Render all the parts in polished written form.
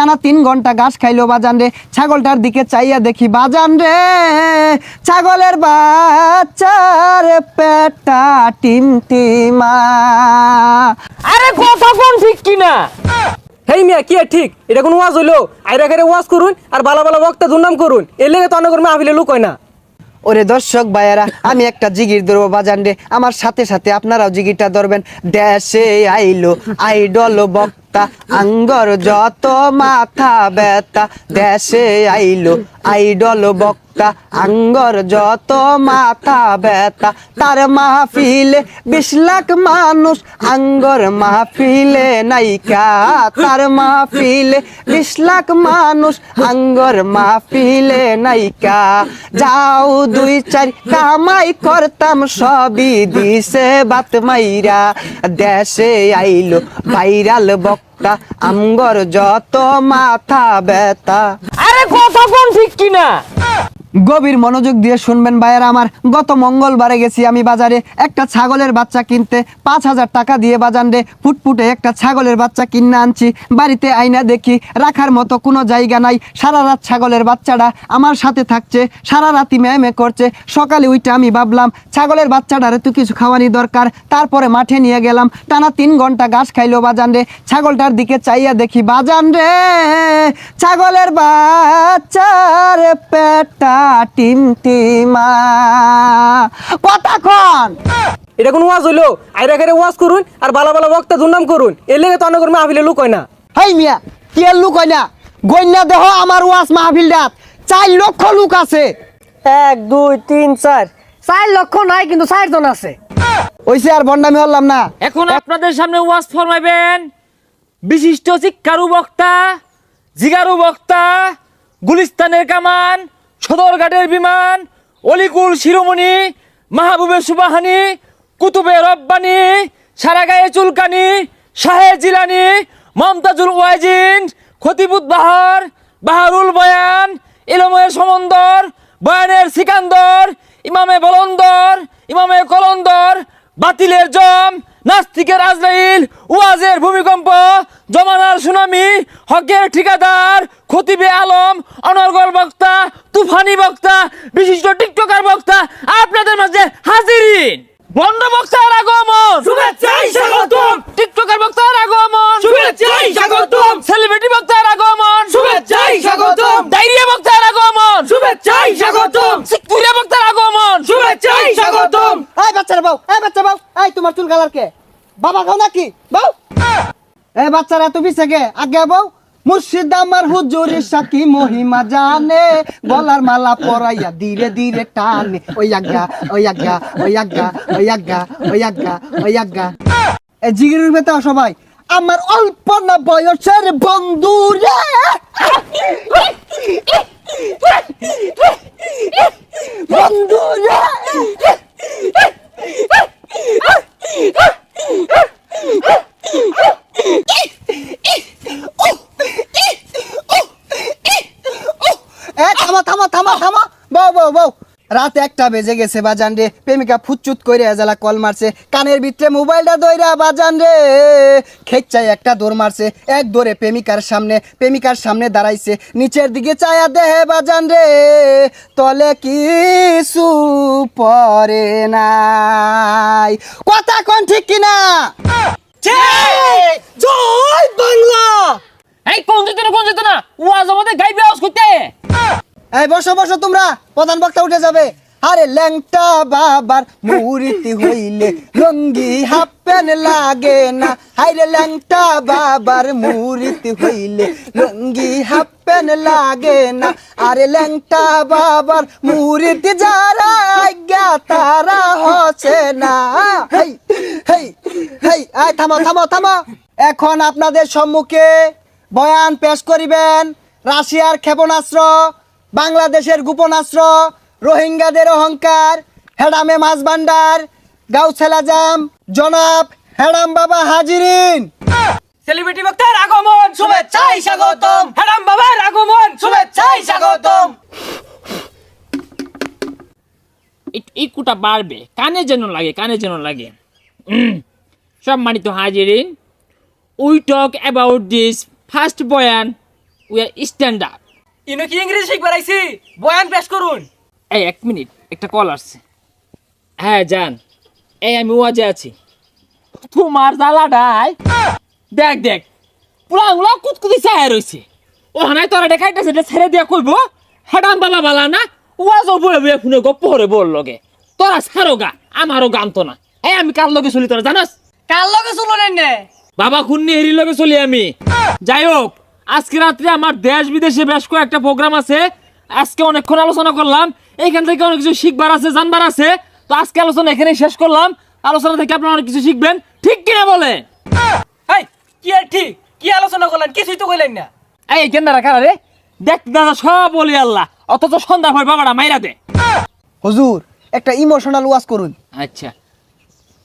টানা 3 ঘন্টা ঘাস খাইলো বাজান রে। ছাগলটার দিকে চাইয়া দেখি বাজান রে, ছাগলের বাচ্চার পেটটা টিমটিমা। আরে কথা কোন ঠিক কিনা? হেই মিয়া কি ঠিক? এটা কোন ওয়াজ হইলো? আইরা করে ওয়াজ করুন আর বালা বালা বক্তা দুর্নাম করুন, এর লেগে তো অনেক মাহফিলে লোক হয় না। ওরে দর্শক ভাইয়েরা, আমি একটা জিগির ধরবো বাজান রে, আমার সাথে সাথে আপনারাও জিগিরটা ধরবেন। দেশে আইলো আইডল বক্তা, আঙ্গর যত মাথা ব্যথা। দেশে আইলো আইডল বক্তা, আঙ্গর যত মাথা ব্যথা। তার মাহফিলে 20 লাখ মানুষ, আঙ্গর মাহফিলে নাইকা। তার মাহফিলে 20 লাখ মানুষ, আঙ্গর মাহফিলে নাইকা। যাও 2-4 কামাই করতাম, সবই দিছে বাত মাইরা। দেশে আইলো ভাইরাল বক্তা, আঙ্গর যত মাথা ব্যথা। আরে কথা কোন ঠিক কিনা? গভীর মনোযোগ দিয়ে শুনবেন ভাইয়েরা আমার। গত মঙ্গলবারে গেছি আমি বাজারে একটা ছাগলের বাচ্চা কিনতে। 5000 টাকা দিয়ে বাজান রে ফুটফুটে একটা ছাগলের বাচ্চা কিনে আনছি। বাড়িতে আইনা দেখি রাখার মতো কোনো জায়গা নাই। সারা রাত ছাগলের বাচ্চাটা আমার সাথে থাকছে, সারা রাতি ম্যামে করছে। সকালে উইটা আমি ভাবলাম ছাগলের বাচ্চাটারে তো কিছু খাওয়ানি দরকার। তারপরে মাঠে নিয়ে গেলাম, টানা 3 ঘন্টা ঘাস খাইলো বাজান রে। ছাগলটার দিকে চাইয়া দেখি বাজান রে, ছাগলের বাচ্চার পেটটা টিমটিমা। কতক্ষণ? এটা কোন ওয়াজ হইলো? আইরা করে ওয়াজ করুন আর বালা বালা বক্তা দুর্নাম করুন, এর লেগে তো অনেক মাহফিলে লোক হয় না। হেই মিয়া কি এর লুক হয় না? গইনা দেহ আমার ওয়াজ মাহফিলটাত 4 লক্ষ লোক আছে। 1 2 3 4 4 লক্ষ নাই, কিন্তু 4 জন আছে। ওইসে আর বন্ডামি হলাম না। এখন আপনাদের সামনে ওয়াজ ফরমাইবেন বিশিষ্ট শিক্ষারু বক্তা, জিগারু বক্তা, গুলিস্তানের কামান, সদরঘাটের বিমান, অলিকুল শিরোমণি, মাহবুবের সুবাহানি, কুতুবে রব্বানি, সারাগায়ে চুলকানি, শাহে জিলানি, মমতাজুল ওয়াজিন, খতিবুত বাহার, বাহারুল বয়ান, ইলমের সমন্দর, বয়ানের সিকান্দর, ইমামে বলন্দর, ইমামে কলন্দর, বাতিলের জম, নাস্তিকের আজরাইল, ওয়াজের ভূমিকম্প, জমানার সুনামি, হকের ঠিকাদার, খতিবে আলম, অনর্গল বক্তা, তুফানি বক্তা, বিশিষ্ট টিকটকার বক্তা আপনাদের মাঝে হাজিরিন। বন্ড বক্তার আগমন, শুভেচ্ছাই স্বাগতম। টিকটকার বক্তার আগমন, শুভেচ্ছাই স্বাগতম। সেলিব্রিটি বক্তার আগমন, শুভেচ্ছাই স্বাগতম। ডায়রিয়া বক্তার আগমন, শুভেচ্ছাই স্বাগতম। সিকুরিয়া বক্তার আগমন, শুভেচ্ছাই স্বাগতম। এই বাচ্চারা বউ, এই বাচ্চা বউ, এই তোমার চুল কালার কে? বাবা খাও নাকি বউ? এই বাচ্চারা তুমি থেকে আগে বউ। মুর্শিদ আমার হুজুরের সাকি মহিমা জানে, গলার মালা পরাইয়া ধীরে ধীরে টানে। ওই আজ্ঞা ওই আজ্ঞা ওই আজ্ঞা ওই আজ্ঞা ওই আজ্ঞা ওই আজ্ঞা। এই জিগিরের ভেতর সবাই আমার অল্প না বয়সের বন্ধু রে। বন্ধু রে। থামো থামো থামো থামো বউ বউ বউ। রাত 1টা বেজে গেছে বাজান রে। প্রেমিকা ফুচুত করে এজালা কল মারছে, কানের ভিতরে মোবাইলটা দইরা বাজান রে খেচ্চাই একটা দৌড় মারছে। এক দৌড়ে প্রেমিকার সামনে দাঁড়াইছে, নিচের দিকে চায়া দেহে বাজান রে তলে কিছু পরে নাই। কথা কোন ঠিক কিনা? জয় বাংলা। এই কোন যেত না ওয়াজ আমাদের গাইবে আওয়াজ করতে। এই বসো বসো তোমরা, প্রধান বক্তা উঠে যাবে। আরে ল্যাংটা বাবার মুরিতি হইলে লঙ্গি হাফ প্যান্ট লাগে না। হাইরে ল্যাংটা বাবার মুরিতি হইলে লঙ্গি হাফ প্যান্ট লাগে না। আরে ল্যাংটা বাবার মুরিতি যারা আজ্ঞা তারা হচ্ছে না। হেই হেই হেই আয় থামো থামো থামো। এখন আপনাদের সম্মুখে বয়ান পেশ করিবেন রাশিয়ার ক্ষেপণাস্ত্র, বাংলাদেশের গোপনাস্ত্র, রোহিঙ্গাদের অহংকার, হেডামে মাছ ভান্ডার, গাউছেল আজম জনাব হেডাম বাবা হাজিরিন। সেলিব্রিটি বক্তার আগমন, শুভেচ্ছাই স্বাগতম। হেরাম বাবার আগমন, শুভেচ্ছাই স্বাগতম। এই কুটা বাড়বে, কানে যেন লাগে। সম্মানিত হাজিরিন, we talk about this first বয়ান উই আর স্ট্যান্ডার্ড। ইনো কি ইংরেজি শিখবার আইছি? বয়ান পেশ করুন। এই 1 মিনিট, একটা কল আসছে। হ্যাঁ জান, এই আমি ওয়াজে আছি। তোমার জ্বালাটাই দেখ দেখ, পুরাংলা কুতকুতি চায় রইছে। ও হানাই তোরা দেখাইতেছে, এটা ছেড়ে দিয়া কইব হেডাম বাবা বালা না, ওয়াজও বলে বলে ফোনে গপ্প করে বল লগে। তোরা ছাড়ো গা, আমারও গান তো না। এই আমি কার লগে চলি তোরা জানাস? কার লগে চলো নে? বাবা খুন্নি হেরির লগে চলি আমি। যাই হোক, আজকে রাত্রে আমার দেশ বিদেশে বেশ কয়েকটা প্রোগ্রাম আছে। আজকে অনেকক্ষণ আলোচনা করলাম, এইখান থেকে অনেক কিছু শিখবার আছে, জানবার আছে। তো আজকে আলোচনা এখানেই শেষ করলাম। আলোচনা থেকে আপনারা অনেক কিছু শিখবেন, ঠিক কিনা বলে? এই কি আর ঠিক, কি আলোচনা করলেন? কিছুই তো কইলেন না। এই কেন্দারা কারা রে? দেখ দাদা সব বলি আল্লাহ, অথচ সন্ধ্যা ভয় বাবাটা মাইরা দে। হুজুর একটা ইমোশনাল ওয়াজ করুন। আচ্ছা,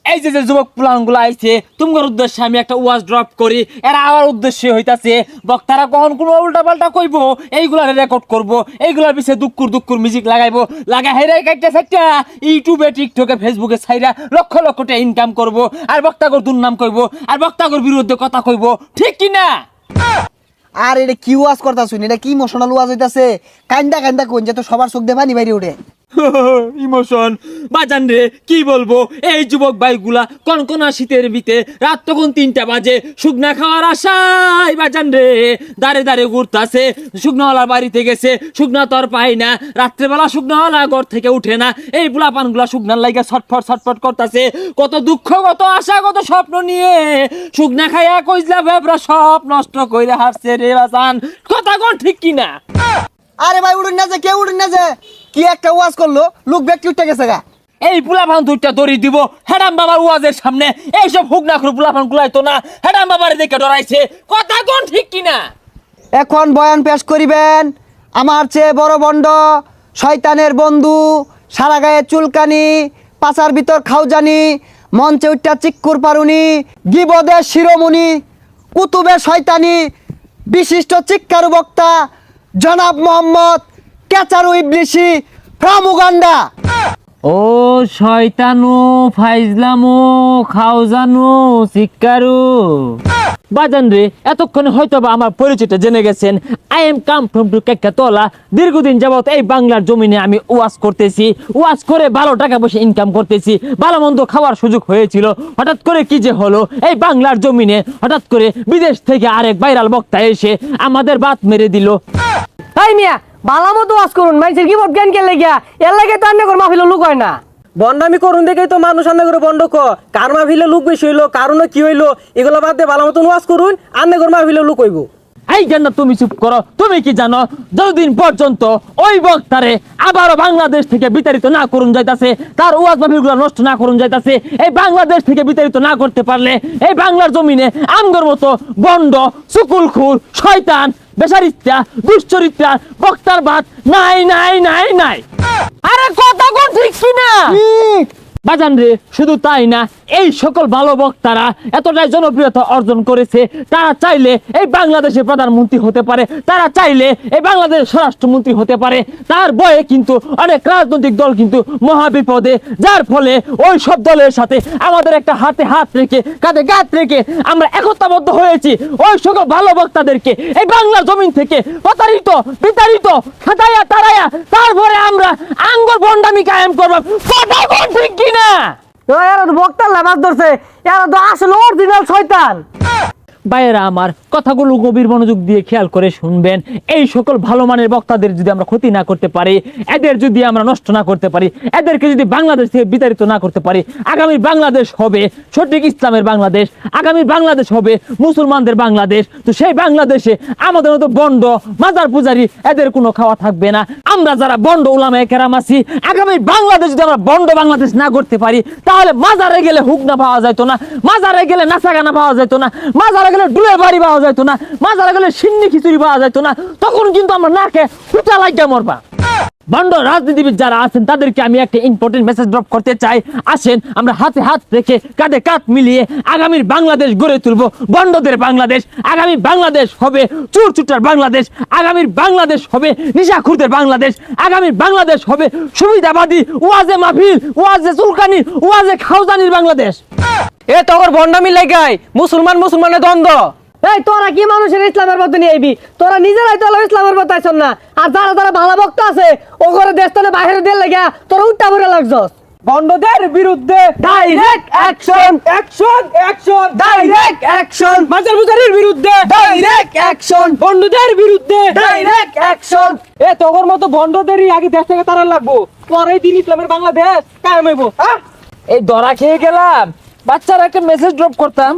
এই যে যে যুবক পুলানগুলো আইছে, তোমার উদ্দেশ্যে আমি একটা ওয়াজ ড্রপ করি। এরা আমার উদ্দেশ্যে হইতাছে বক্তারা কখন কোনো উল্টা পাল্টা কইবো, এইগুলা রেকর্ড করব, এইগুলার পিছিয়ে দুক্কুর দুক্কুর মিউজিক লাগাইবো, লাগা হেরাই কাটতে সাইটটা ইউটিউবে, টিকটকে, ফেসবুকে ছাইরা লক্ষ লক্ষ টাকা ইনকাম করব, আর বক্তাগর দুর্নাম কইবো, আর বক্তাগর বিরুদ্ধে কথা কইবো, ঠিক কি না? আর এটা কি ওয়াজ করতাছুন? এটা কি ইমোশনাল ওয়াজ হইতাছে? কান্দা কান্দা কোন যে তো সবার চোখ দিয়ে পানি বাইরে উঠে। ইমোশন বাজান রে, কি বলবো। এই যুবক ভাইগুলা কনকনা শীতের বিতে, রাত তখন 3টা বাজে, শুকনা খাওয়ার আশায় বাজান রে দাঁড়ে দাঁড়ে ঘুরতাছে। শুকনাওয়ালার বাড়িতে গেছে, শুকনা তো আর পাই না। রাত্রেবেলা শুকনাওয়ালা ঘর থেকে উঠে না। এই পোলাপানগুলা শুকনার লাইগা ছটফট ছটফট করতেছে। কত দুঃখ, কত আশা, কত স্বপ্ন নিয়ে শুকনা খাইয়া কইজলা ভেবরা সব নষ্ট কইরা হারছে রে বাজান। কথা কোন ঠিক কিনা? আরে ভাই উড়ুন না যে, কেউ উড়ুন না যে, কি একটা ওয়াজ করলো, লোক ব্যক্তি উঠে গেছে গা। এই পোলাপান দুইটা দড়ি দিব হেডাম বাবার ওয়াজের সামনে। এইসব হুক না করে পোলাপান গুলাই তো না, হেডাম বাবার দেখে ডরাইছে। কথা কোন ঠিক কিনা? এখন বয়ান পেশ করিবেন আমার চেয়ে বড় বন্ড, শয়তানের বন্ধু, সারা গায়ে চুলকানি, পাছার ভিতর খাউজানি, মঞ্চে উঠটা চিক্কুর পারুনি, গিবদের শিরোমণি, কুতুবে শয়তানি, বিশিষ্ট চিক্কারু বক্তা জনাব মোহাম্মদ কেচারু ইবলিশি ফ্রম উগান্ডা। ও শয়তানু, ফাইজলামু, খাওজানু, চিক্কারু বাজান রে, এতক্ষণে হয়তো বা আমার পরিচয়টা জেনে গেছেন। I am come from to কেক্কাতলা। দীর্ঘদিন যাবত এই বাংলার জমিনে আমি ওয়াজ করতেছি, ওয়াজ করে ভালো টাকা পয়সা ইনকাম করতেছি, ভালো মন্দ খাওয়ার সুযোগ হয়েছিল। হঠাৎ করে কি যে হলো, এই বাংলার জমিনে হঠাৎ করে বিদেশ থেকে আরেক ভাইরাল বক্তা এসে আমাদের বাত মেরে দিল। তাই মিয়া ভালো মতো ওয়াজ করুন, মানুষের কি বোধ জ্ঞান কে লেগিয়া এর লাগে তো আন্নে মাহফিল লুক হয় না। বন্ডামি করুন দেখেই তো মানুষ আন্নে করে বন্ড কার মাহফিলে লুক বেশি হইলো, কারণ কি হইলো, এগুলো বাদ দিয়ে ভালো মতন ওয়াজ করুন, আন্নে করে মাহফিলে লুক হইব। এই জান্নাত তুমি চুপ করো। তুমি কি জানো, যতদিন পর্যন্ত ওই বক্তারে আবারও বাংলাদেশ থেকে বিতাড়িত না করুন যাইতাছে, তার ওয়াজ মাহফিলগুলো নষ্ট না করুন যাইতাছে, এই বাংলাদেশ থেকে বিতাড়িত না করতে পারলে এই বাংলার জমিনে আমগর মতো বন্ড, সুকুলখুর, শয়তান, বেচারিত্রা, দুশ্চরিত্রা বক্তার বাদ নাই নাই নাই নাই। আরে কথা কোন ঠিক কিনা বাজান রে? শুধু তাই না, এই সকল ভালো বক্তারা এতটাই জনপ্রিয়তা অর্জন করেছে, তারা চাইলে এই বাংলাদেশের প্রধানমন্ত্রী হতে পারে, তারা চাইলে এই বাংলাদেশের স্বরাষ্ট্রমন্ত্রী হতে পারে। তার বয়ে কিন্তু অনেক রাজনৈতিক দল কিন্তু মহাবিপদে, যার ফলে ওই সব দলের সাথে আমাদের একটা হাতে হাত রেখে, কাঁধে কাঁধ রেখে আমরা একতাবদ্ধ হয়েছি ওই সকল ভালো বক্তাদেরকে এই বাংলা জমিন থেকে প্রতারিত, বিতাড়িত, খাতাইয়া তারাইয়া তারপরে আমরা আঙ্গুর ভণ্ডামি কায়েম করবো। কথা কোন ঠিক কিনা? এরা তো বক্তার লাভ ধরছে, এরা তো আসলে অরিজিনাল শয়তান। ভাইয়েরা আমার, কথাগুলো গভীর মনোযোগ দিয়ে খেয়াল করে শুনবেন। এই সকল ভালো মানের বক্তাদের যদি আমরা ক্ষতি না করতে পারি, এদের যদি আমরা নষ্ট না করতে পারি, এদেরকে যদি বাংলাদেশ থেকে বিতাড়িত না করতে পারি, আগামী বাংলাদেশ হবে সঠিক ইসলামের বাংলাদেশ, আগামী বাংলাদেশ হবে মুসলমানদের বাংলাদেশ। তো সেই বাংলাদেশে আমাদের মতো বন্ড, মাজার পূজারি এদের কোনো খাওয়া থাকবে না। আমরা যারা বন্ড উলামায়ে কেরাম আছি, আগামী বাংলাদেশ যদি আমরা বন্ড বাংলাদেশ না করতে পারি, তাহলে মাজারে গেলে হুক না পাওয়া যেত না, মাজারে গেলে নাচাগানা পাওয়া যেত না, মাজারে গেলে ডুলে বাড়ি পাওয়া যাইতো না, মাজারে গেলে সিন্নি খিচুড়ি পাওয়া যাইতো না। তখন কিন্তু আমরা নাকে ফুটা লাগিয়া মরবা। বন্ড রাজনীতিবিদ যারা আছেন তাদেরকে আমি একটা ইম্পর্টেন্ট মেসেজ ড্রপ করতে চাই। আসেন আমরা হাতে হাত রেখে, কাঁধে কাঁধ মিলিয়ে আগামীর বাংলাদেশ গড়ে তুলবো, বন্ডদের বাংলাদেশ। আগামী বাংলাদেশ হবে চোর চুটার বাংলাদেশ, আগামীর বাংলাদেশ হবে নিশাখুরদের বাংলাদেশ, আগামীর বাংলাদেশ হবে সুবিধাবাদী, ওয়াজে মাহফিল, ওয়াজে চুলকানি, ওয়াজে খাওজানির বাংলাদেশ। এ তখন বন্ডামি লাগাই মুসলমানের দ্বন্দ্ব। এই তোরা কি মানুষের ইসলামের পথে নিয়ে আইবি? তোরা নিজেরাই তো ইসলামের পথে আইছন না, আর যারা যারা ভালো ভক্ত আছে ও করে দেশ তো বাইরে দিয়ে লাগা তোরা উল্টা ভরে লাগছস। বন্ধদের বিরুদ্ধে direct action, action action, direct action, বাজার বুজারির বিরুদ্ধে ডাইরেক্ট অ্যাকশন, বন্ধদের বিরুদ্ধে ডাইরেক্ট অ্যাকশন। এ তোর মতো বন্ধদেরই আগে দেশ থেকে তারা লাগবো, পরেই দিন ইসলামের বাংলাদেশ কায়েম হইব। এই ধরা খেয়ে গেলাম, বাচ্চারা একটা মেসেজ ড্রপ করতাম।